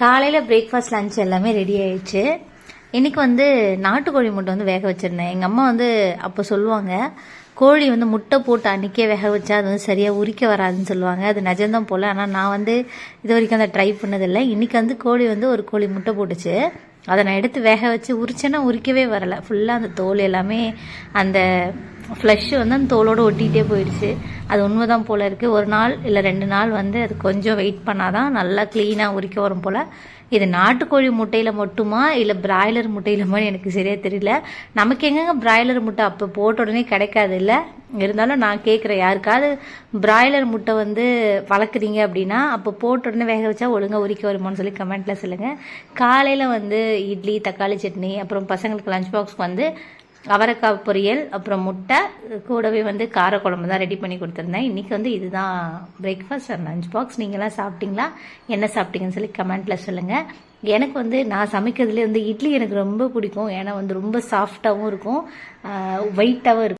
காலையில் breakfast lunch எல்லாமே ready ஆயிடுச்சு. இன்றைக்கி வந்து நாட்டுக்கோழி முட்டை வந்து வேக வச்சுருந்தேன். எங்கள் அம்மா வந்து அப்போ சொல்லுவாங்க, கோழி வந்து முட்டை போட்டு அன்றைக்கே வேக வச்சா அது வந்து சரியாக உரிக்க வராதுன்னு சொல்லுவாங்க. அது நிஜம்தான் போல். ஆனால் நான் வந்து இது வரைக்கும் அதை ட்ரை பண்ணதில்லை. இன்றைக்கி வந்து கோழி வந்து ஒரு கோழி முட்டை போட்டுச்சு. அதை நான் எடுத்து வேக வச்சு உரிச்சேன்னா உரிக்கவே வரலை. ஃபுல்லாக அந்த தோல் எல்லாமே அந்த ஃப்ளஷ்ஷு வந்து அந்த தோலோடு ஒட்டிகிட்டே போயிடுச்சு. அது உண்மை தான் போல் இருக்குது. ஒரு நாள் இல்லை 2 நாள் வந்து அது கொஞ்சம் வெயிட் பண்ணால் தான் நல்லா க்ளீனாக உரிக்க வரும் போல். இது நாட்டுக்கோழி முட்டையில் மட்டுமா இல்லை பிராய்லர் முட்டையிலுமா எனக்கு சரியாக தெரியல. நமக்கு எங்கெங்க பிராய்லர் முட்டை அப்போ போட்ட உடனே கிடைக்காது இல்லை. இருந்தாலும் நான் கேட்குறேன், யாருக்காவது பிராய்லர் முட்டை வந்து வளர்க்குறீங்க அப்படின்னா அப்போ போட்ட உடனே வேக வச்சா ஒழுங்காக உரிக்க வருமானு சொல்லி கமெண்ட்டில் சொல்லுங்கள். காலையில் வந்து இட்லி, தக்காளி சட்னி, அப்புறம் பசங்களுக்கு லஞ்ச் பாக்ஸ்க்கு வந்து அவரைக்காய் பொரியல், அப்புறம் முட்டை, கூடவே வந்து காரக்குழம்பு தான் ரெடி பண்ணி கொடுத்துருந்தேன். இன்றைக்கி வந்து இதுதான் பிரேக்ஃபாஸ்ட் அண்ட் லஞ்ச் பாக்ஸ். நீங்களாம் சாப்பிட்டீங்களா? என்ன சாப்பிட்டீங்கன்னு சொல்லி கமெண்ட்டில் சொல்லுங்கள். எனக்கு வந்து நான் சமைக்கிறதுலேயே வந்து இட்லி எனக்கு ரொம்ப பிடிக்கும். ஏன்னா வந்து ரொம்ப சாஃப்டாகவும் இருக்கும், வெயிட்டாகவும் இருக்கும்.